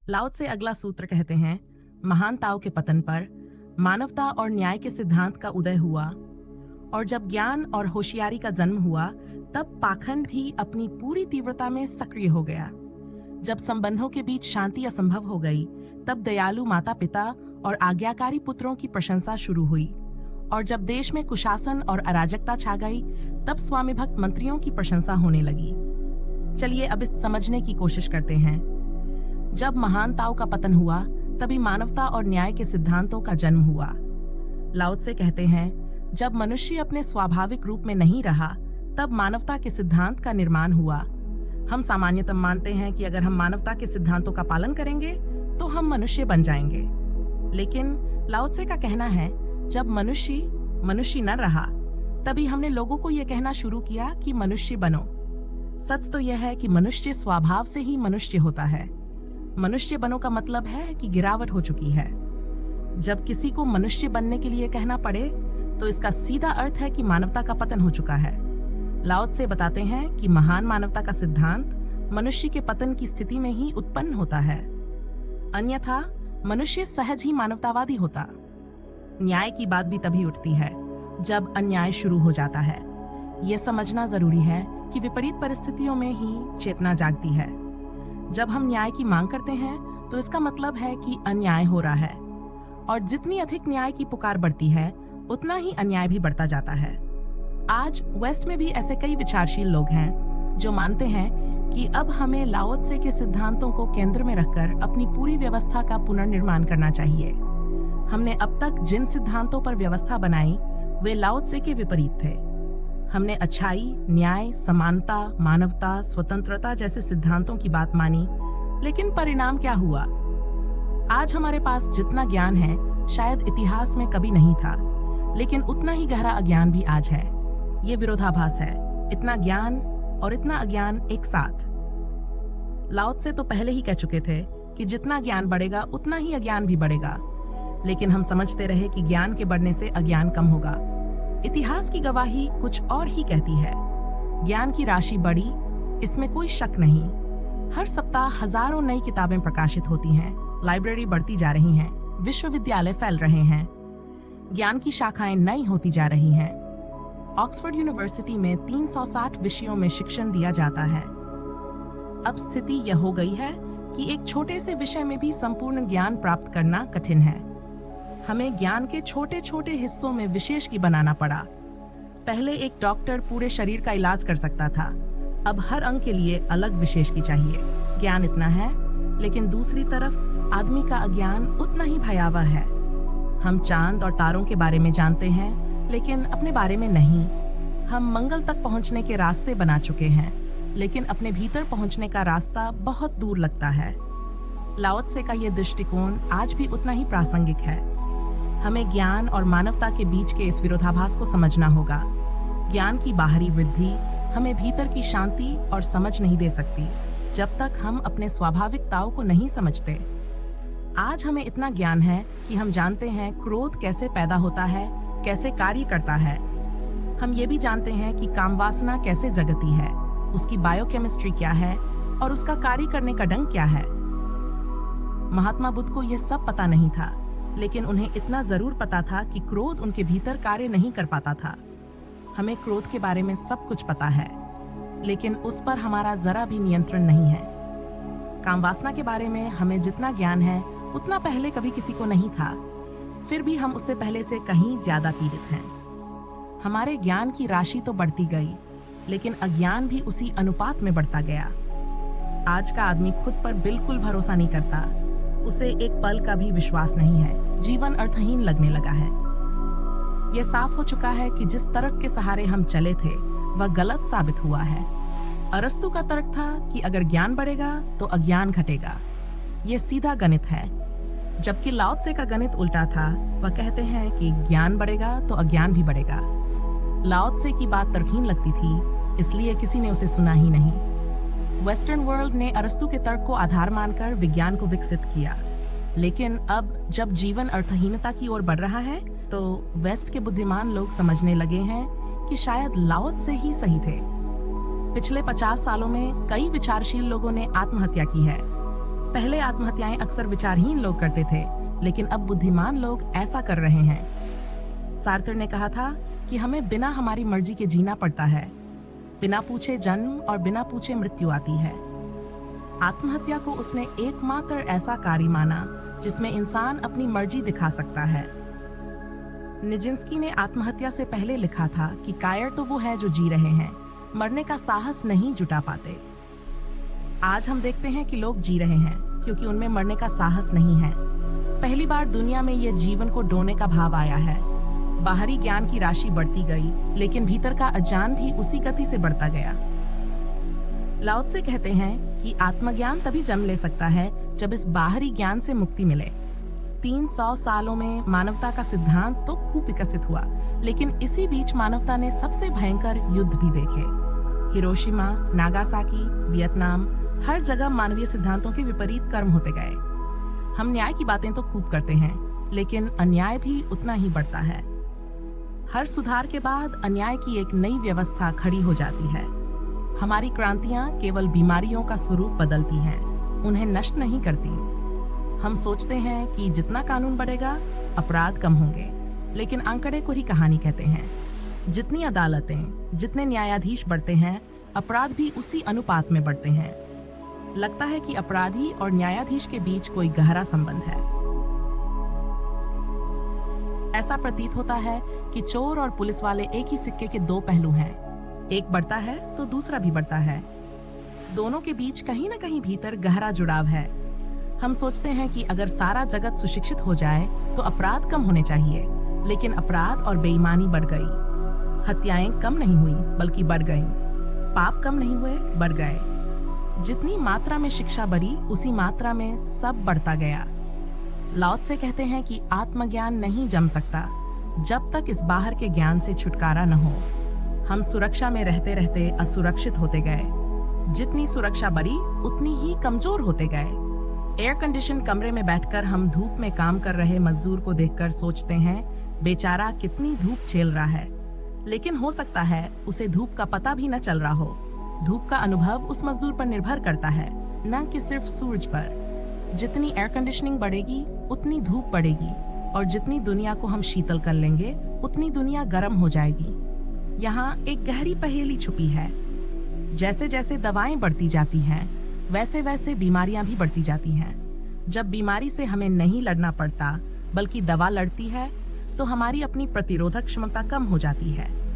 लाओ से अगला सूत्र कहते हैं, महान ताओ के पतन पर मानवता और न्याय के सिद्धांत का उदय हुआ, और जब ज्ञान और होशियारी का जन्म हुआ तब पाखंड भी अपनी पूरी तीव्रता में सक्रिय हो गया। जब संबंधों के बीच शांति असंभव हो गई तब दयालु माता पिता और आज्ञाकारी पुत्रों की प्रशंसा शुरू हुई, और जब देश में कुशासन और अराजकता छा गई तब स्वामी भक्त मंत्रियों की प्रशंसा होने लगी। चलिए अब इस समझने की कोशिश करते हैं। जब महान ताओ का पतन हुआ तभी मानवता और न्याय के सिद्धांतों का जन्म हुआ। लाओ त्से कहते हैं, जब मनुष्य अपने स्वाभाविक रूप में नहीं रहा तब मानवता के सिद्धांत का निर्माण हुआ। हम सामान्यतः मानते हैं कि अगर हम मानवता के सिद्धांतों का पालन करेंगे तो हम मनुष्य बन जाएंगे, लेकिन लाओ त्से का कहना है, जब मनुष्य न रहा तभी हमने लोगों को यह कहना शुरू किया कि मनुष्य बनो। सच तो यह है कि मनुष्य स्वभाव से ही मनुष्य होता है। मनुष्य बनो का मतलब है कि गिरावट हो चुकी है। जब किसी को मनुष्य बनने के लिए कहना पड़े तो इसका सीधा अर्थ है कि मानवता का पतन हो चुका है। लाओ त्से बताते हैं कि महान मानवता का सिद्धांत मनुष्य के पतन की स्थिति में ही उत्पन्न होता है, अन्यथा मनुष्य सहज ही मानवतावादी होता। न्याय की बात भी तभी उठती है जब अन्याय शुरू हो जाता है। यह समझना जरूरी है कि विपरीत परिस्थितियों में ही चेतना जागती है। जब हम न्याय की मांग करते हैं तो इसका मतलब है कि अन्याय हो रहा है, और जितनी अधिक न्याय की पुकार बढ़ती है उतना ही अन्याय भी बढ़ता जाता है। आज वेस्ट में भी ऐसे कई विचारशील लोग हैं जो मानते हैं कि अब हमें लाओ त्से के सिद्धांतों को केंद्र में रखकर अपनी पूरी व्यवस्था का पुनर्निर्माण करना चाहिए। हमने अब तक जिन सिद्धांतों पर व्यवस्था बनाई वे लाओ त्से के विपरीत थे। हमने अच्छाई, न्याय, समानता, मानवता, स्वतंत्रता जैसे सिद्धांतों की बात मानी, लेकिन परिणाम क्या हुआ? आज हमारे पास जितना ज्ञान है शायद इतिहास में कभी नहीं था, लेकिन उतना ही गहरा अज्ञान भी आज है। ये विरोधाभास है, इतना ज्ञान और इतना अज्ञान एक साथ। लाओ त्से तो पहले ही कह चुके थे कि जितना ज्ञान बढ़ेगा उतना ही अज्ञान भी बढ़ेगा, लेकिन हम समझते रहे कि ज्ञान के बढ़ने से अज्ञान कम होगा। इतिहास की गवाही कुछ और ही कहती है। ज्ञान की राशि बढ़ी, इसमें कोई शक नहीं। हर सप्ताह हजारों नई किताबें प्रकाशित होती हैं, लाइब्रेरी बढ़ती जा रही हैं, विश्वविद्यालय फैल रहे हैं, ज्ञान की शाखाएं नई होती जा रही हैं। ऑक्सफोर्ड यूनिवर्सिटी में 360 विषयों में शिक्षण दिया जाता है। अब स्थिति यह हो गई है कि एक छोटे से विषय में भी संपूर्ण ज्ञान प्राप्त करना कठिन है। हमें ज्ञान के छोटे छोटे हिस्सों में विशेष की बनाना पड़ा। पहले एक डॉक्टर पूरे शरीर का इलाज कर सकता था, अब हर अंग के लिए अलग विशेष की चाहिए। ज्ञान इतना है, लेकिन दूसरी तरफ आदमी का अज्ञान उतना ही भयावह है। हम चांद और तारों के बारे में जानते हैं, लेकिन अपने बारे में नहीं। हम मंगल तक पहुंचने के रास्ते बना चुके हैं, लेकिन अपने भीतर पहुंचने का रास्ता बहुत दूर लगता है। लाओ त्से का यह दृष्टिकोण आज भी उतना ही प्रासंगिक है। हमें ज्ञान और मानवता के बीच के इस विरोधाभास को समझना होगा। ज्ञान की बाहरी वृद्धि हमें भीतर की शांति और समझ नहीं दे सकती जब तक हम अपने स्वाभाविक ताओ को नहीं समझते। आज हमें इतना ज्ञान है कि हम जानते हैं क्रोध कैसे पैदा होता है, कैसे कार्य करता है। हम ये भी जानते हैं कि कामवासना कैसे जगती है, उसकी बायोकेमिस्ट्री क्या है और उसका कार्य करने का ढंग क्या है। महात्मा बुद्ध को यह सब पता नहीं था, लेकिन उन्हें इतना जरूर पता था कि क्रोध उनके भीतर कार्य नहीं कर पाता था। हमें क्रोध के बारे में सब कुछ पता है, लेकिन उस पर हमारा जरा भी नियंत्रण नहीं है। कामवासना के बारे में हमें जितना ज्ञान है उतना पहले कभी किसी को नहीं था, फिर भी हम उससे पहले से कहीं ज्यादा पीड़ित हैं। हमारे ज्ञान की राशि तो बढ़ती गई, लेकिन अज्ञान भी उसी अनुपात में बढ़ता गया। आज का आदमी खुद पर बिल्कुल भरोसा नहीं करता, उसे एक पल का भी विश्वास नहीं है, जीवन अर्थहीन लगने लगा है। यह साफ हो चुका है कि जिस तर्क के सहारे हम चले थे वह गलत साबित हुआ है। अरस्तु का तर्क था कि अगर ज्ञान बढ़ेगा तो अज्ञान घटेगा। यह सीधा गणित है, जबकि लाओ त्से का गणित उल्टा था। वह कहते हैं कि ज्ञान बढ़ेगा तो अज्ञान भी बढ़ेगा। लाओ त्से की बात तर्कहीन लगती थी, इसलिए किसी ने उसे सुना ही नहीं। वेस्टर्न वर्ल्ड ने अरस्तु के तर्क को आधार मानकर विज्ञान को विकसित किया, लेकिन अब जब जीवन अर्थहीनता की ओर बढ़ रहा है तो वेस्ट के बुद्धिमान लोग समझने लगे हैं कि शायद लाओ त्से ही सही थे। पिछले 50 सालों में कई विचारशील लोगों ने आत्महत्या की है। पहले आत्महत्याएं अक्सर विचारहीन लोग करते थे, लेकिन अब बुद्धिमान लोग ऐसा कर रहे हैं। सार्थर ने कहा था कि हमें बिना हमारी मर्जी के जीना पड़ता है। बिना पूछे जन्म और बिना पूछे मृत्यु आती है। आत्महत्या को उसने एकमात्र ऐसा कार्य माना जिसमें इंसान अपनी मर्जी दिखा सकता है। निजिंस्की ने आत्महत्या से पहले लिखा था कि कायर तो वो है जो जी रहे हैं, मरने का साहस नहीं जुटा पाते। आज हम देखते हैं कि लोग जी रहे हैं क्योंकि उनमें मरने का साहस नहीं है। पहली बार दुनिया में यह जीवन को डोने का भाव आया है। बाहरी ज्ञान की राशि बढ़ती गई, लेकिन भीतर का अज्ञान भी उसी गति से बढ़ता गया। लाओ त्से कहते हैं कि आत्मज्ञान तभी जन्म ले सकता है जब इस बाहरी ज्ञान से मुक्ति मिले। 300 सालों में मानवता का सिद्धांत तो खूब विकसित हुआ, लेकिन इसी बीच मानवता ने सबसे भयंकर युद्ध भी देखे। हिरोशिमा, नागासाकी, वियतनाम, हर जगह मानवीय सिद्धांतों के विपरीत कर्म होते गए। हम न्याय की बातें तो खूब करते हैं, लेकिन अन्याय भी उतना ही बढ़ता है। हर सुधार के बाद अन्याय की एक नई व्यवस्था खड़ी हो जाती है। हमारी क्रांतियां केवल बीमारियों का स्वरूप बदलती हैं, उन्हें नष्ट नहीं करती। हम सोचते हैं कि जितना कानून बढ़ेगा अपराध कम होंगे, लेकिन आंकड़े को ही कहानी कहते हैं। जितनी अदालतें, जितने न्यायाधीश बढ़ते हैं, अपराध भी उसी अनुपात में बढ़ते हैं। लगता है कि अपराधी और न्यायाधीश के बीच कोई गहरा संबंध है। ऐसा प्रतीत होता है कि चोर और पुलिस वाले एक ही सिक्के के दो पहलू हैं। एक बढ़ता है तो दूसरा भी बढ़ता है। दोनों के बीच कहीं न कहीं भीतर गहरा जुड़ाव है। हम सोचते हैं कि अगर सारा जगत सुशिक्षित हो जाए तो अपराध कम होने चाहिए, लेकिन अपराध और बेईमानी बढ़ गई। हत्याएं कम नहीं हुई बल्कि बढ़ गईं। पाप कम नहीं हुए, बढ़ गए। जितनी मात्रा में शिक्षा बढ़ी, उसी मात्रा में सब बढ़ता गया। लाओ त्से कहते हैं कि आत्मज्ञान नहीं जम सकता जब तक इस बाहर के ज्ञान से छुटकारा न हो। हम सुरक्षा में रहते रहते असुरक्षित होते गए। जितनी सुरक्षा बढ़ी, उतनी ही कमजोर होते गए। एयर कंडीशन कमरे में बैठकर हम धूप में काम कर रहे मजदूर को देखकर सोचते हैं, बेचारा कितनी धूप झेल रहा है। लेकिन हो सकता है उसे धूप का पता भी न चल रहा हो। धूप का अनुभव उस मजदूर पर निर्भर करता है, न कि सिर्फ सूरज पर। जितनी एयर कंडीशनिंग बढ़ेगी, उतनी धूप बढ़ेगी, और जितनी दुनिया को हम शीतल कर लेंगे, उतनी दुनिया गर्म हो जाएगी। यहाँ एक गहरी पहेली छुपी है। जैसे जैसे दवाएं बढ़ती जाती हैं, वैसे वैसे बीमारियां भी बढ़ती जाती हैं। जब बीमारी से हमें नहीं लड़ना पड़ता, बल्कि दवा लड़ती है, तो हमारी अपनी प्रतिरोधक क्षमता कम हो जाती है।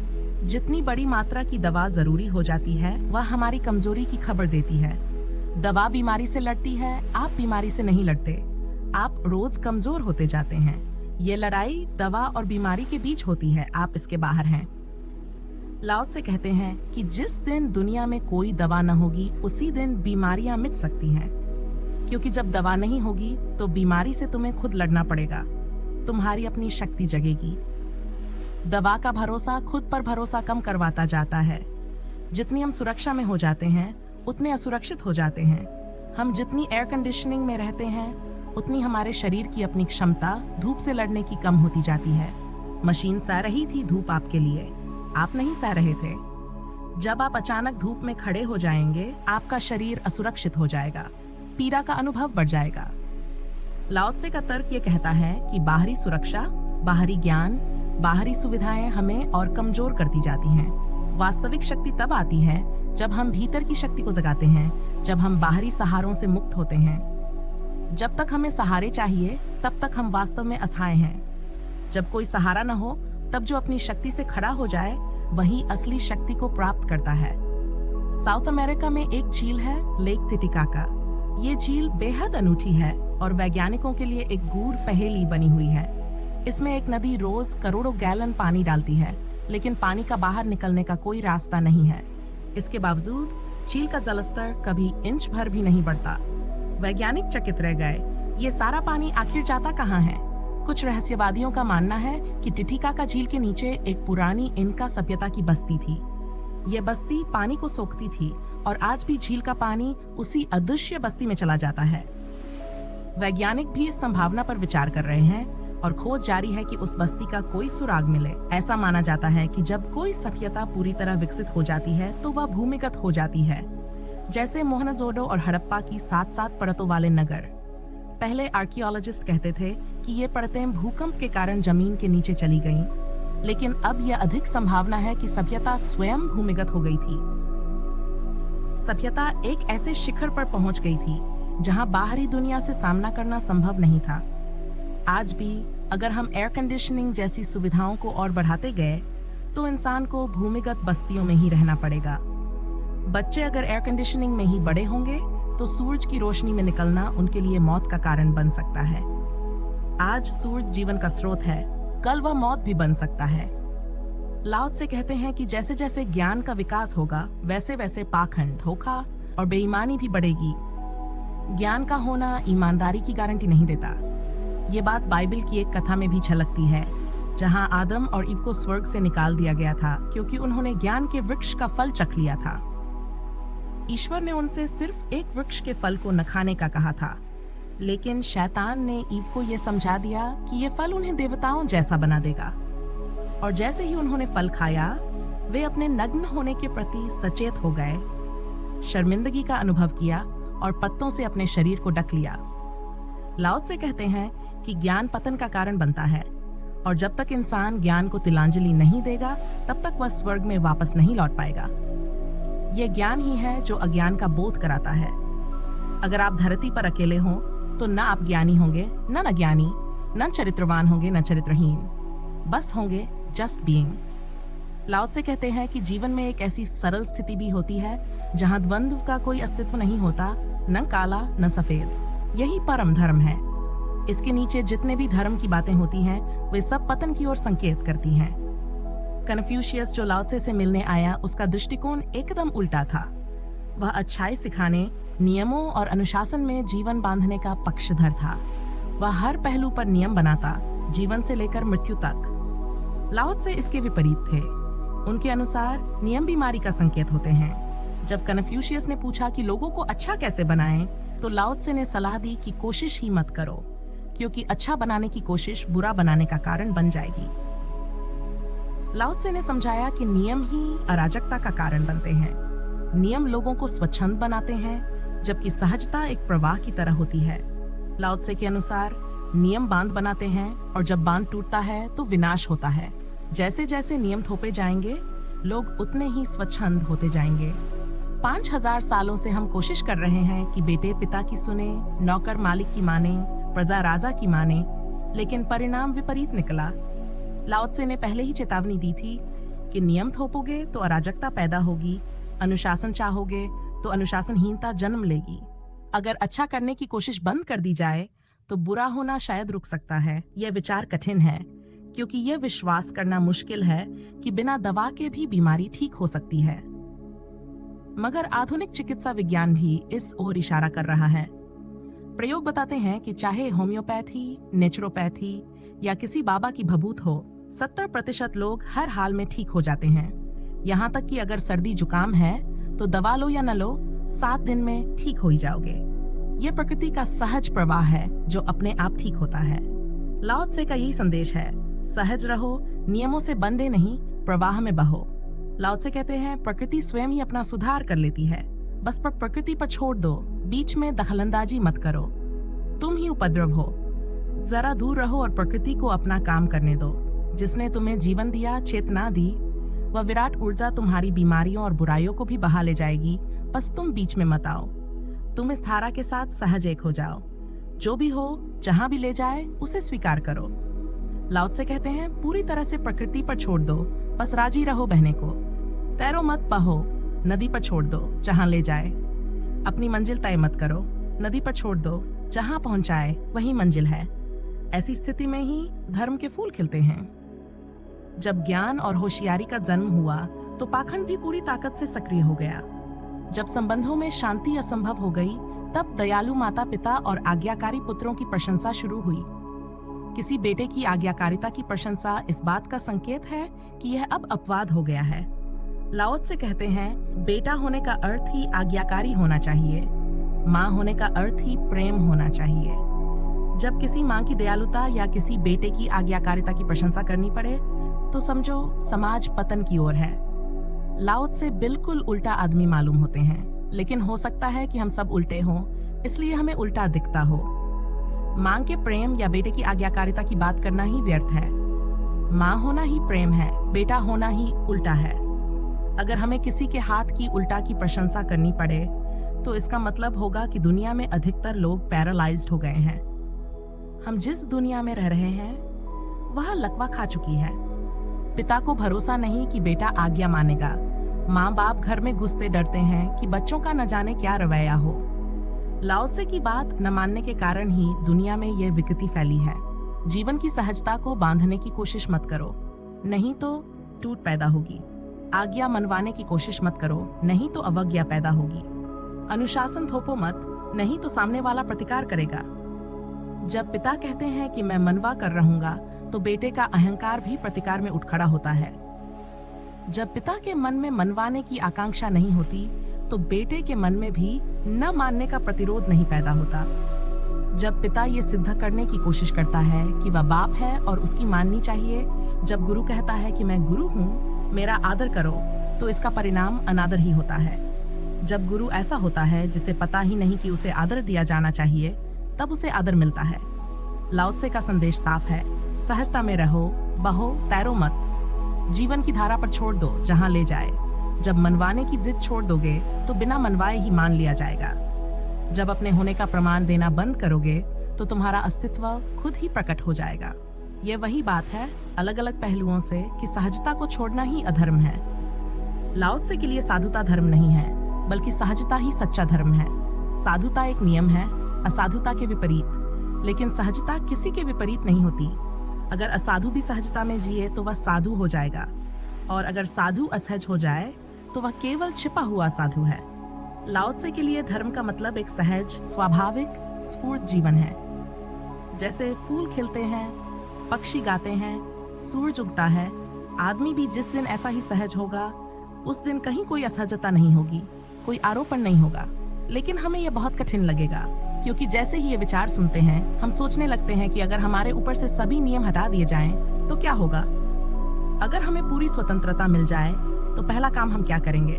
जितनी बड़ी मात्रा की दवा जरूरी हो जाती है, वह हमारी कमजोरी की खबर देती है। दवा बीमारी से लड़ती है, आप बीमारी से नहीं लड़ते। आप रोज कमजोर होते जाते हैं। ये लड़ाई दवा और बीमारी के बीच होती है, आप इसके बाहर हैं। लाओ त्से कहते हैं कि जिस दिन दुनिया में कोई दवा न होगी, उसी दिन बीमारियां मिट सकती हैं। क्योंकि जब दवा नहीं होगी तो बीमारी से तुम्हें खुद लड़ना पड़ेगा। तुम्हारी अपनी शक्ति जगेगी। दवा का भरोसा खुद पर भरोसा कम करवाता जाता है। जितनी हम सुरक्षा में हो जाते हैं, उतने असुरक्षित हो जाते हैं। हम जितनी एयर कंडीशनिंग में रहते हैं, उतनी हमारे शरीर की अपनी क्षमता धूप से लड़ने की कम होती जाती है। मशीन सह रही थी धूप आपके लिए, आप नहीं सह रहे थे। जब आप अचानक धूप में खड़े हो जाएंगे, आपका शरीर असुरक्षित हो जाएगा, पीड़ा का अनुभव बढ़ जाएगा। लाओ त्से का तर्क ये कहता है कि बाहरी सुरक्षा, बाहरी ज्ञान, बाहरी सुविधाएं हमें और कमजोर करती जाती हैं। वास्तविक शक्ति तब आती है जब हम भीतर की शक्ति को जगाते हैं, जब हम बाहरी सहारों से मुक्त होते हैं। जब तक हमें सहारे चाहिए, तब तक हम वास्तव में असहाय हैं। जब कोई सहारा न हो, तब जो अपनी शक्ति से खड़ा हो जाए, वही असली शक्ति को प्राप्त करता है। साउथ अमेरिका में एक झील है, लेक टिटिकाका। ये झील बेहद अनूठी है और वैज्ञानिकों के लिए एक गूढ़ पहेली बनी हुई है। इसमें एक नदी रोज करोड़ों गैलन पानी डालती है, लेकिन पानी का बाहर निकलने का कोई रास्ता नहीं है। इसके बावजूद झील का जलस्तर कभी इंच भर भी नहीं बढ़ता। वैज्ञानिक चकित रह गए, ये सारा पानी आखिर जाता कहाँ है? कुछ रहस्यवादियों का मानना है कि टिटिकाका झील के नीचे एक पुरानी इनका सभ्यता की बस्ती थी। ये बस्ती पानी को सोखती थी और आज भी झील का पानी उसी अदृश्य बस्ती में चला जाता है। वैज्ञानिक भी इस संभावना पर विचार कर रहे हैं और खोज जारी है कि उस बस्ती का कोई सुराग मिले। ऐसा माना जाता है कि जब कोई सभ्यता पूरी तरह विकसित हो जाती है, तो वह भूमिगत हो जाती है। जैसे मोहनजोदड़ो और हड़प्पा की 7-7 परतों वाले नगर। पहले आर्कियोलॉजिस्ट कहते थे कि ये परतें भूकंप के कारण जमीन के नीचे चली गईं, लेकिन अब यह अधिक संभावना है कि सभ्यता स्वयं भूमिगत हो गई थी। सभ्यता एक ऐसे शिखर पर पहुंच गई थी जहां बाहरी दुनिया से सामना करना संभव नहीं था। आज भी अगर हम एयर कंडीशनिंग जैसी सुविधाओं को और बढ़ाते गए तो इंसान को भूमिगत बस्तियों में ही रहना पड़ेगा। बच्चे अगर एयर कंडीशनिंग में ही बड़े होंगे तो सूरज की रोशनी में निकलना उनके लिए मौत का कारण बन सकता है। आज सूरज जीवन का स्रोत है, कल वह मौत भी बन सकता है। लाओ त्से कहते हैं कि जैसे जैसे ज्ञान का विकास होगा वैसे वैसे पाखंड, धोखा और बेईमानी भी बढ़ेगी। ज्ञान का होना ईमानदारी की गारंटी नहीं देता। ये बात बाइबल की एक कथा में भी झलकती है, जहां आदम और ईव को स्वर्ग से निकाल दिया गया था क्योंकि उन्होंने ज्ञान के वृक्ष का फल चख लिया था। ईश्वर ने उनसे सिर्फ एक वृक्ष के फल को न खाने का कहा था, लेकिन शैतान ने ईव को यह समझा दिया कि यह फल उन्हें देवताओं जैसा बना देगा। और जैसे ही उन्होंने फल खाया, वे अपने नग्न होने के प्रति सचेत हो गए, शर्मिंदगी का अनुभव किया और पत्तों से अपने शरीर को ढक लिया। लाओ त्से कहते हैं कि ज्ञान पतन का कारण बनता है, और जब तक इंसान ज्ञान को तिलांजलि नहीं देगा तब तक वह स्वर्ग में वापस नहीं लौट पाएगा। यह ज्ञान ही है जो अज्ञान का बोध कराता है। अगर आप धरती पर अकेले हों तो न आप ज्ञानी होंगे, न अज्ञानी, न चरित्रवान होंगे, न चरित्रहीन, बस होंगे जस्ट बीइंग। लाओ त्से कहते हैं कि जीवन में एक ऐसी सरल स्थिति भी होती है जहां द्वंद्व का कोई अस्तित्व नहीं होता, न काला न सफेद। यही परम धर्म है। इसके नीचे जितने भी धर्म की बातें होती हैं वे सब पतन की ओर संकेत करती हैं। कन्फ्यूशियस जो लाओ त्से से मिलने आया, उसका दृष्टिकोण एकदम उल्टा था। वह अच्छाई सिखाने, नियमों और अनुशासन में जीवन बांधने का पक्षधर था। वह हर पहलू पर नियम बनाता, जीवन से लेकर मृत्यु तक। लाओ त्से इसके विपरीत थे। उनके अनुसार नियम बीमारी का संकेत होते हैं। जब कन्फ्यूशियस ने पूछा कि लोगों को अच्छा कैसे बनाएं, तो लाओ त्से ने सलाह दी कि कोशिश ही मत करो, क्योंकि अच्छा बनाने की कोशिश बुरा बनाने का कारण बन जाएगी। लाओ त्से ने समझाया कि नियम ही अराजकता का कारण बनते हैं। नियम लोगों को स्वच्छंद बनाते हैं, जबकि सहजता एक प्रवाह की तरह होती है। लाओ त्से के अनुसार नियम बांध बनाते हैं, और जब बांध टूटता है तो विनाश होता है। जैसे जैसे नियम थोपे जाएंगे, लोग उतने ही स्वच्छंद होते जाएंगे। 5000 सालों से हम कोशिश कर रहे हैं कि बेटे पिता की सुने, नौकर मालिक की माने, प्रजा राजा की माने, लेकिन परिणाम विपरीत निकला। लाओ त्से ने पहले ही चेतावनी दी थी कि नियम थोपोगे तो अराजकता पैदा होगी, अनुशासन चाहोगे तो अनुशासनहीनता जन्म लेगी। अगर अच्छा करने की कोशिश बंद कर दी जाए तो बुरा होना शायद रुक सकता है। यह विचार कठिन है, क्योंकि यह विश्वास करना मुश्किल है कि बिना दवा के भी बीमारी ठीक हो सकती है। मगर आधुनिक चिकित्सा विज्ञान भी इस ओर इशारा कर रहा है। प्रयोग बताते हैं कि चाहे होम्योपैथी, नेचुरोपैथी या किसी बाबा की भभूत हो, 70% लोग हर हाल में ठीक हो जाते हैं। यहाँ तक कि अगर सर्दी जुकाम है तो दवा लो या न लो, 7 दिन में ठीक हो ही जाओगे। ये प्रकृति का सहज प्रवाह है जो अपने आप ठीक होता है। लाओ त्से का यही संदेश है, सहज रहो, नियमों से बंधे नहीं, प्रवाह में बहो। लाओ त्से कहते हैं प्रकृति स्वयं ही अपना सुधार कर लेती है, बस पर प्रकृति पर छोड़ दो, बीच में दखलंदाजी मत करो। तुम ही उपद्रव हो, जरा दूर रहो और प्रकृति को अपना काम करने दो। जिसने तुम्हें जीवन दिया, चेतना दी, वह विराट ऊर्जा तुम्हारी बीमारियों और बुराइयों को भी बहा ले जाएगी, बस तुम बीच में मत आओ। तुम इस धारा के साथ सहज एक हो जाओ। जो भी हो, जहां भी ले जाए, उसे स्वीकार करो। लाओ त्से कहते हैं पूरी तरह से प्रकृति पर छोड़ दो, बस राजी रहो बहने को। तैरो मत, बहो, नदी पर छोड़ दो, जहां ले जाए। अपनी मंजिल तय मत करो, नदी पर छोड़ दो, जहां पहुंचाए वही मंजिल है। ऐसी स्थिति में ही धर्म के फूल खिलते हैं। जब ज्ञान और होशियारी का जन्म हुआ तो पाखंड भी पूरी ताकत से सक्रिय हो गया। जब संबंधों में शांति असंभव हो गई, तब दयालु माता पिता और आज्ञाकारी पुत्रों की प्रशंसा शुरू हुई। किसी बेटे की आज्ञाकारिता की प्रशंसा इस बात का संकेत है कि यह अब अपवाद हो गया है। लाओ त्से कहते हैं बेटा होने का अर्थ ही आज्ञाकारी होना चाहिए, माँ होने का अर्थ ही प्रेम होना चाहिए। जब किसी माँ की दयालुता या किसी बेटे की आज्ञाकारिता की प्रशंसा करनी पड़े तो समझो समाज पतन की ओर है। लाओ त्से बिल्कुल उल्टा आदमी मालूम होते हैं। लेकिन हो सकता है कि हम सब उल्टे हों, इसलिए हमें उल्टा दिखता हो। मां के प्रेम या बेटे की आज्ञाकारिता की बात करना ही व्यर्थ है। मां होना ही प्रेम है, बेटा होना ही उल्टा है। अगर हमें किसी के हाथ की उल्टा की प्रशंसा करनी पड़े तो इसका मतलब होगा कि दुनिया में अधिकतर लोग पैरालाइज्ड हो गए हैं। हम जिस दुनिया में रह रहे हैं वह लकवा खा चुकी है। पिता को भरोसा नहीं कि बेटा आज्ञा मानेगा। माँ बाप घर में घुसते डरते हैं कि बच्चों का न जाने क्या रवैया हो। लाओ त्से की बात न मानने के कारण ही दुनिया में यह विकृति फैली है। जीवन की सहजता को बांधने की कोशिश मत करो, नहीं तो टूट पैदा होगी। आज्ञा मनवाने की कोशिश मत करो, नहीं तो अवज्ञा पैदा होगी। अनुशासन थोपो मत, नहीं तो सामने वाला प्रतिकार करेगा। जब पिता कहते हैं कि मैं मनवा कर रहूंगा, तो बेटे का अहंकार भी प्रतिकार में उठ खड़ा होता है। जब पिता के मन में मनवाने की आकांक्षा नहीं होती, तो बेटे के मन में भी न मानने का प्रतिरोध नहीं पैदा होता। जब पिता ये सिद्ध करने की कोशिश करता है कि वह बाप है और उसकी माननी चाहिए, जब गुरु कहता है कि मैं गुरु हूँ, मेरा आदर करो, तो इसका परिणाम अनादर ही होता है। जब गुरु ऐसा होता है जिसे पता ही नहीं कि उसे आदर दिया जाना चाहिए, तब उसे आदर मिलता है। लाओ त्से का संदेश साफ है, सहजता में रहो, बहो, तैरो मत। जीवन की धारा पर छोड़ दो जहां ले जाए। जब मनवाने की जिद छोड़ दोगे तो बिना मनवाए ही मान लिया जाएगा। जब अपने होने का प्रमाण देना बंद करोगे तो तुम्हारा अस्तित्व खुद ही प्रकट हो जाएगा। ये वही बात है अलग अलग पहलुओं से कि सहजता को छोड़ना ही अधर्म है। लाओ त्से के लिए साधुता धर्म नहीं है, बल्कि सहजता ही सच्चा धर्म है। साधुता एक नियम है, असाधुता के विपरीत, लेकिन सहजता किसी के विपरीत नहीं होती। अगर असाधु भी सहजता में जिए तो वह साधु हो जाएगा, और अगर साधु असहज हो जाए तो वह केवल छिपा हुआ साधु है। लाओ त्से के लिए धर्म का मतलब एक सहज, स्वाभाविक, स्फूर्त जीवन है। जैसे फूल खिलते हैं, पक्षी गाते हैं, सूरज उगता है, आदमी भी जिस दिन ऐसा ही सहज होगा, उस दिन कहीं कोई असहजता नहीं होगी, कोई आरोपण नहीं होगा। लेकिन हमें यह बहुत कठिन लगेगा, क्योंकि जैसे ही ये विचार सुनते हैं, हम सोचने लगते हैं कि अगर हमारे ऊपर से सभी नियम हटा दिए जाएं, तो क्या होगा। अगर हमें पूरी स्वतंत्रता मिल जाए तो पहला काम हम क्या करेंगे?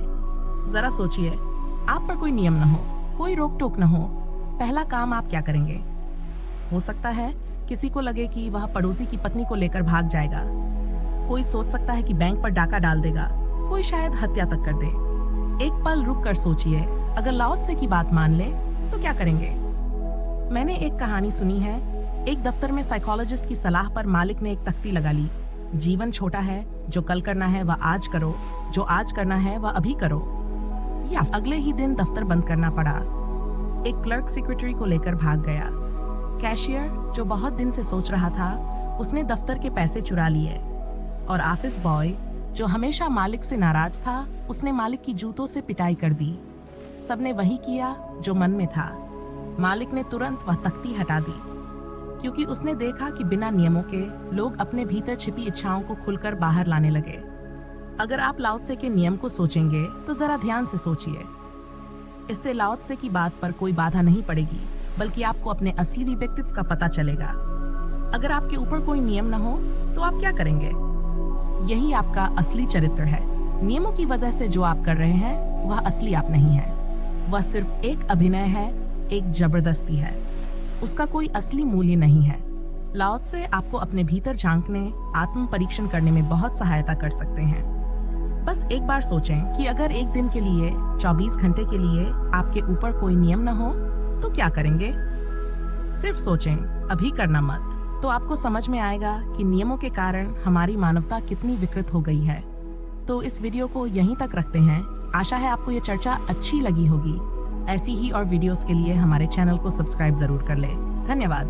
जरा सोचिए, आप पर कोई नियम न हो, कोई रोक टोक न हो, पहला काम आप क्या करेंगे? हो सकता है किसी को लगे कि वह पड़ोसी की पत्नी को लेकर भाग जाएगा, कोई सोच सकता है कि बैंक पर डाका डाल देगा, कोई शायद हत्या तक कर दे। एक पल रुक कर सोचिए, अगर लाओ त्से की बात मान ले तो क्या करेंगे? मैंने एक कहानी सुनी है। एक दफ्तर में साइकोलॉजिस्ट की सलाह पर मालिक ने एक तख्ती लगा ली, जीवन छोटा है, जो कल करना है वह आज करो, जो आज करना है वह अभी करो। या अगले ही दिन दफ्तर बंद करना पड़ा। एक क्लर्क सेक्रेटरी को लेकर भाग गया। कैशियर, जो बहुत दिन से सोच रहा था, उसने दफ्तर के पैसे चुरा लिए, और ऑफिस बॉय, जो हमेशा मालिक से नाराज था, उसने मालिक की जूतों से पिटाई कर दी। सबने वही किया जो मन में था। मालिक ने तुरंत वह तख्ती हटा दी, क्योंकि उसने देखा कि बिना नियमों के लोग अपने भीतर छिपी इच्छाओं को खुलकर बाहर लाने लगे। अगर आप लाओ त्से के नियम को सोचेंगे तो जरा ध्यान से सोचिए। इससे लाओ त्से की बात पर कोई बाधा नहीं पड़ेगी, बल्कि आपको अपने असली व्यक्तित्व का पता चलेगा। अगर आपके ऊपर कोई नियम न हो तो आप क्या करेंगे? यही आपका असली चरित्र है। नियमों की वजह से जो आप कर रहे हैं वह असली आप नहीं है। वह सिर्फ एक अभिनय है, एक जबरदस्ती है। उसका कोई असली मूल्य नहीं है। लाओ त्से आपको अपने भीतर झांकने, आत्म परीक्षण करने में बहुत सहायता कर सकते हैं। बस एक बार सोचें कि अगर एक दिन के लिए, 24 घंटे के लिए आपके ऊपर कोई नियम न हो तो क्या करेंगे? सिर्फ सोचें, अभी करना मत, तो आपको समझ में आएगा कि नियमों के कारण हमारी मानवता कितनी विकृत हो गई है। तो इस वीडियो को यहीं तक रखते हैं। आशा है आपको ये चर्चा अच्छी लगी होगी। ऐसी ही और वीडियोस के लिए हमारे चैनल को सब्सक्राइब जरूर कर लें। धन्यवाद।